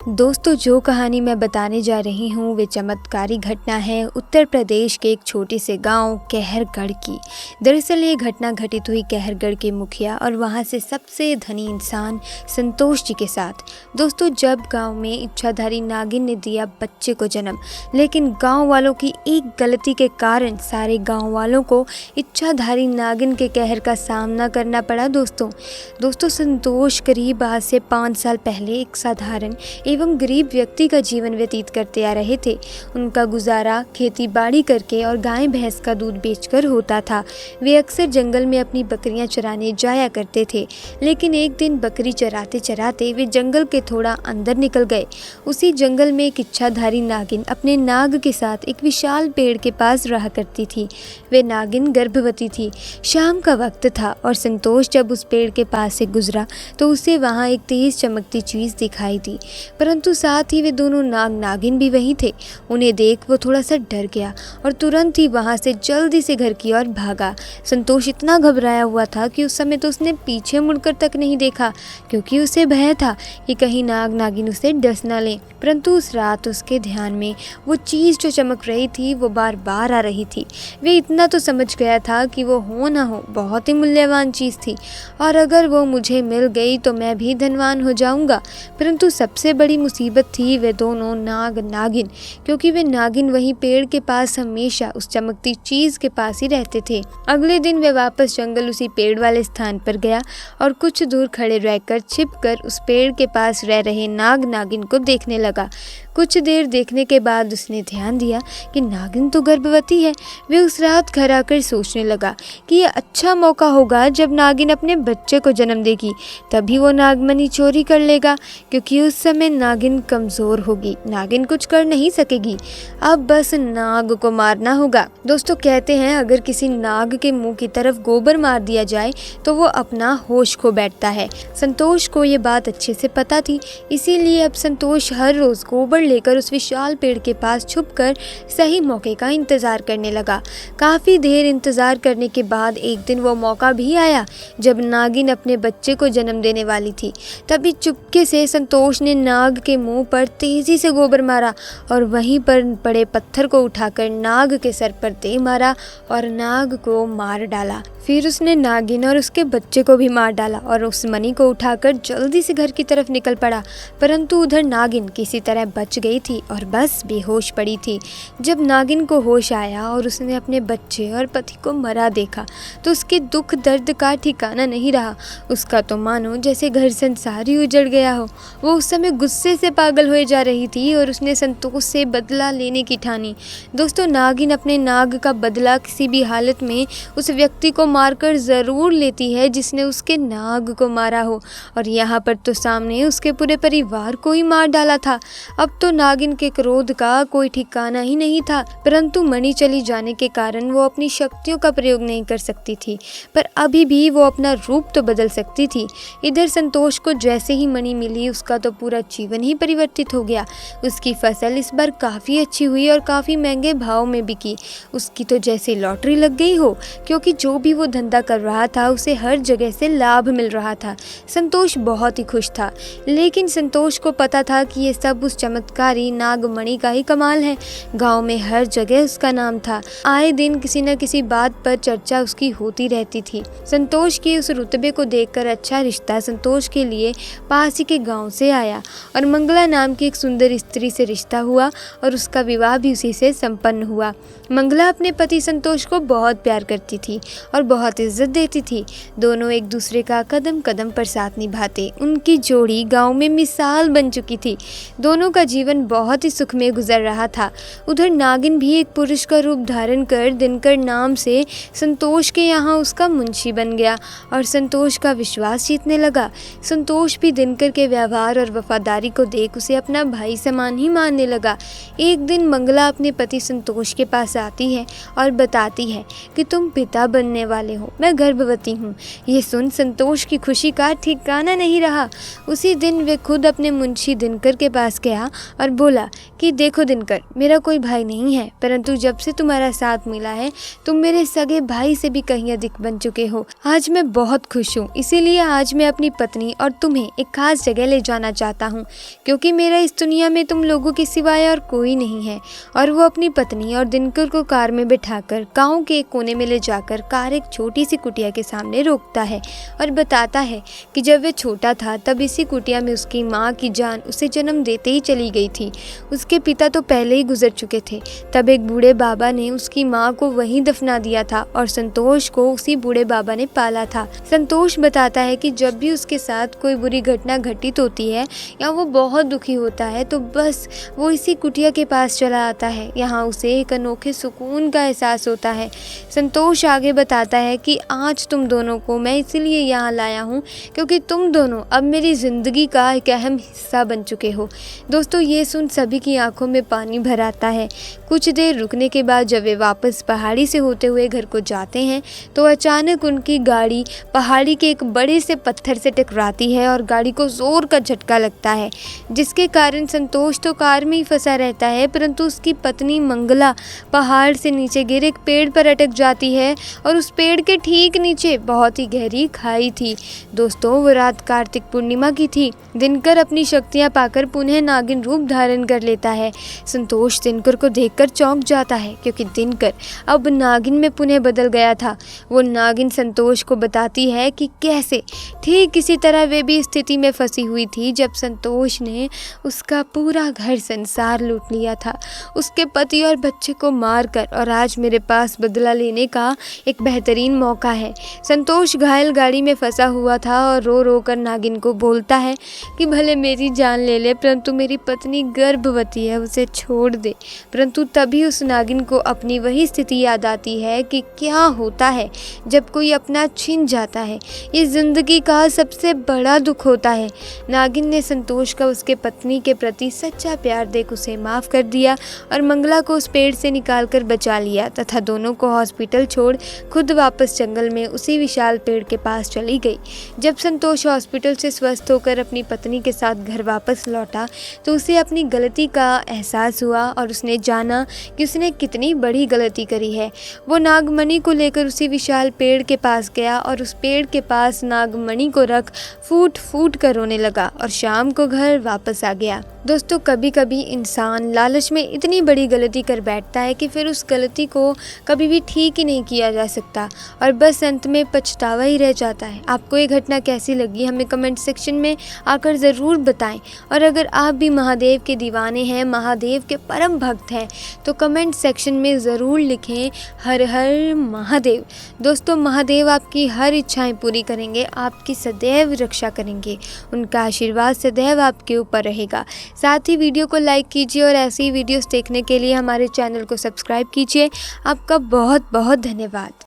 दोस्तों, जो कहानी मैं बताने जा रही हूँ वे चमत्कारी घटना है उत्तर प्रदेश के एक छोटे से गांव कहरगढ़ की। दरअसल ये घटना घटित हुई कहरगढ़ के मुखिया और वहाँ से सबसे धनी इंसान संतोष जी के साथ। दोस्तों, जब गांव में इच्छाधारी नागिन ने दिया बच्चे को जन्म, लेकिन गांव वालों की एक गलती के कारण सारे गांव वालों को इच्छाधारी नागिन के कहर का सामना करना पड़ा। दोस्तों संतोष करीब आज से 5 साल पहले एक साधारण एवं गरीब व्यक्ति का जीवन व्यतीत करते आ रहे थे। उनका गुजारा खेती बाड़ी करके और गाय भैंस का दूध बेचकर होता था। वे अक्सर जंगल में अपनी बकरियां चराने जाया करते थे, लेकिन एक दिन बकरी चराते चराते वे जंगल के थोड़ा अंदर निकल गए। उसी जंगल में एक इच्छाधारी नागिन अपने नाग के साथ एक विशाल पेड़ के पास रहा करती थी। वे नागिन गर्भवती थी। शाम का वक्त था और संतोष जब उस पेड़ के पास से गुजरा तो उसे वहाँ एक तेज चमकती चीज़ दिखाई दी, परंतु साथ ही वे दोनों नागिन भी वहीं थे। उन्हें देख वो थोड़ा सा डर गया और तुरंत ही वहाँ से जल्दी से घर की ओर भागा। संतोष इतना घबराया हुआ था कि उस समय तो उसने पीछे मुड़कर तक नहीं देखा, क्योंकि उसे भय था कि कहीं नागिन उसे डस न ले। परंतु उस रात उसके ध्यान में वो चीज़ जो चमक रही थी वो बार बार आ रही थी। वे इतना तो समझ गया था कि वो हो ना हो बहुत ही मूल्यवान चीज़ थी, और अगर वो मुझे मिल गई तो मैं भी धनवान हो जाऊंगा। परंतु सबसे बड़ी मुसीबत थी वे दोनों नागिन, क्योंकि वे नागिन वहीं पेड़ के पास हमेशा उस चमकती चीज़ के पास ही रहते थे। अगले दिन वे वापस जंगल उसी पेड़ वाले स्थान पर गया और कुछ दूर खड़े रहकर छिपकर उस पेड़ के पास रह रहे नागिन को देखने लगा। कुछ देर देखने के बाद उसने ध्यान दिया कि नागिन तो गर्भवती है। वे उस रात घर आकर सोचने लगा कि यह अच्छा मौका होगा जब नागिन अपने बच्चे को जन्म देगी, तभी वो नागमणि चोरी कर लेगा, क्योंकि उस समय नागिन कमज़ोर होगी, नागिन कुछ कर नहीं सकेगी। अब बस नाग को मारना होगा। दोस्तों, कहते हैं अगर किसी नाग के मुंह की तरफ गोबर मार दिया जाए तो वो अपना होश खो बैठता है। संतोष को ये बात अच्छे से पता थी, इसीलिए अब संतोष हर रोज़ गोबर लेकर उस विशाल पेड़ के पास छुपकर सही मौके का इंतज़ार करने लगा। काफ़ी देर इंतज़ार करने के बाद एक दिन वो मौका भी आया जब नागिन अपने बच्चे को जन्म देने वाली थी। तभी चुपके से संतोष ने नाग के मुंह पर तेजी से गोबर मारा और वहीं पर पड़े पत्थर को उठाकर नाग के सर पर दे मारा और नाग को मार डाला। फिर उसने नागिन और उसके बच्चे को भी मार डाला और उस मणि को उठाकर जल्दी से घर की तरफ निकल पड़ा। परंतु उधर नागिन किसी तरह बच गई थी और बस बेहोश पड़ी थी। जब नागिन को होश आया और उसने अपने बच्चे और पति को मरा देखा तो उसके दुख दर्द का ठिकाना नहीं रहा। उसका तो मानो जैसे घर संसार ही उजड़ गया हो। वो उस समय गुस्से से पागल होए जा रही थी और उसने संतोष से बदला लेने की ठानी। दोस्तों, नागिन अपने नाग का बदला किसी भी हालत में उस व्यक्ति को मारकर ज़रूर लेती है जिसने उसके नाग को मारा हो, और यहाँ पर तो सामने उसके पूरे परिवार को ही मार डाला था। अब तो नागिन के क्रोध का कोई ठिकाना ही नहीं था, परंतु मणि चली जाने के कारण वो अपनी शक्तियों का प्रयोग नहीं कर सकती थी, पर अभी भी वो अपना रूप तो बदल सकती थी। इधर संतोष को जैसे ही मणि मिली उसका तो पूरा जीवन ही परिवर्तित हो गया। उसकी फसल इस बार काफ़ी अच्छी हुई और काफ़ी महंगे भाव में बिकी। उसकी तो जैसे लॉटरी लग गई हो, क्योंकि जो भी वो धंधा कर रहा था उसे हर जगह से लाभ मिल रहा था। संतोष बहुत ही खुश था, लेकिन संतोष को पता था कि ये सब उस चमत्कारी नागमणि का ही कमाल है। गांव में हर जगह उसका नाम था। आए दिन किसी न किसी बात पर चर्चा उसकी होती रहती थी। संतोष के उस रुतबे को देखकर अच्छा रिश्ता संतोष के लिए पास ही के गांव से आया और मंगला नाम की एक सुंदर स्त्री से रिश्ता हुआ और उसका विवाह भी उसी से संपन्न हुआ। मंगला अपने पति संतोष को बहुत प्यार करती थी और बहुत इज्जत देती थी। दोनों एक दूसरे का कदम कदम पर साथ निभाते। उनकी जोड़ी गांव में मिसाल बन चुकी थी। दोनों का जीवन बहुत ही सुख में गुजर रहा था। उधर नागिन भी एक पुरुष का रूप धारण कर दिनकर नाम से संतोष के यहाँ उसका मुंशी बन गया और संतोष का विश्वास जीतने लगा। संतोष भी दिनकर के व्यवहार और वफादारी को देख उसे अपना भाई समान ही मानने लगा। एक दिन मंगला अपने पति संतोष के पास आती है और बताती है कि तुम पिता बनने वाले हो, मैं गर्भवती हूँ। ये सुन संतोष की खुशी का ठिकाना नहीं रहा। उसी दिन वे खुद अपने मुंशी दिनकर के पास गया और बोला कि देखो दिनकर, मेरा कोई भाई नहीं है, परंतु जब से तुम्हारा साथ मिला है तुम मेरे सगे भाई से भी कहीं अधिक बन चुके हो। आज मैं बहुत खुश हूँ, इसीलिए आज मैं अपनी पत्नी और तुम्हें एक खास जगह ले जाना चाहता हूँ, क्योंकि मेरा इस दुनिया में तुम लोगों के सिवाय और कोई नहीं है। और वो अपनी पत्नी और दिनकर को कार में बिठाकर गाँव के एक कोने में ले जाकर कार एक छोटी सी कुटिया के सामने रोकता है और बताता है कि जब वे छोटा था तब इसी कुटिया में उसकी माँ की जान उसे जन्म देते ही चली गई थी। उसके पिता तो पहले ही गुजर चुके थे। तब एक बूढ़े बाबा ने उसकी माँ को वहीं दफना दिया था और संतोष को उसी बूढ़े बाबा ने पाला था। संतोष बताता है कि जब भी उसके साथ कोई बुरी घटना घटित होती है या वो बहुत दुखी होता है तो बस वो इसी कुटिया के पास चला आता है। यहाँ उसे एक अनोखे सुकून का एहसास होता है। संतोष आगे बताता है कि आज तुम दोनों को मैं इसीलिए यहाँ लाया हूँ क्योंकि तुम दोनों अब मेरी ज़िंदगी का एक अहम हिस्सा बन चुके हो। दोस्तों, ये सुन सभी की आंखों में पानी भर आता है। कुछ देर रुकने के बाद जब वे वापस पहाड़ी से होते हुए घर को जाते हैं तो अचानक उनकी गाड़ी पहाड़ी के एक बड़े से पत्थर से टकराती है और गाड़ी को ज़ोर का झटका लगता है, जिसके कारण संतोष तो कार में ही फंसा रहता है, परंतु उसकी पत्नी मंगला पहाड़ से नीचे गिर एक पेड़ पर अटक जाती है और उस पेड़ के ठीक नीचे बहुत ही गहरी खाई थी। दोस्तों, वो रात कार्तिक पूर्णिमा की थी। दिनकर अपनी शक्तियां पाकर पुनः नागिन रूप धारण कर लेता है। संतोष दिनकर को देखकर चौंक जाता है क्योंकि दिनकर अब नागिन में पुनः बदल गया था। वो नागिन संतोष को बताती है कि कैसे ठीक इसी तरह वे भी स्थिति में फंसी हुई थी जब संतोष ने उसका पूरा घर संसार लूट लिया था, उसके पति और बच्चे को मारकर, और आज मेरे पास बदला लेने का एक बेहतरीन मौका है। संतोष घायल गाड़ी में फंसा हुआ था और रो रो कर नागिन को बोलता है कि भले मेरी जान ले ले, परंतु मेरी पत्नी गर्भवती है, उसे छोड़ दे। परंतु तभी उस नागिन को अपनी वही स्थिति याद आती है कि क्या होता है जब कोई अपना छिन जाता है। ये जिंदगी का सबसे बड़ा दुख होता है। नागिन ने संतोष का उसके पत्नी के प्रति सच्चा प्यार देख उसे माफ़ कर दिया और मंगला को उस पेड़ से निकालकर बचा लिया तथा दोनों को हॉस्पिटल छोड़ खुद वापस जंगल में उसी विशाल पेड़ के पास चली गई। जब संतोष हॉस्पिटल से स्वस्थ होकर अपनी पत्नी के साथ घर वापस लौटा तो उसे अपनी गलती का एहसास हुआ और उसने जाना कि उसने कितनी बड़ी गलती करी है। वो नागमणि को लेकर उसी विशाल पेड़ के पास गया और उस पेड़ के पास नागमणि को रख फूट फूट कर रोने लगा और शाम को घर वापस आ गया। दोस्तों, कभी कभी इंसान लालच में इतनी बड़ी गलती कर बैठता है कि फिर उस गलती को कभी भी ठीक ही नहीं किया जा सकता और बस अंत में पछतावा ही रह जाता है। आपको ये घटना कैसी लगी हमें कमेंट सेक्शन में आकर ज़रूर बताएं। और अगर आप भी महादेव के दीवाने हैं, महादेव के परम भक्त हैं, तो कमेंट सेक्शन में ज़रूर लिखें हर हर महादेव। दोस्तों, महादेव आपकी हर इच्छाएं पूरी करेंगे, आपकी सदैव रक्षा करेंगे, उनका आशीर्वाद सदैव आपके ऊपर रहेगा। साथ ही वीडियो को लाइक कीजिए और ऐसी ही वीडियोस देखने के लिए हमारे चैनल को सब्सक्राइब कीजिए। आपका बहुत बहुत धन्यवाद।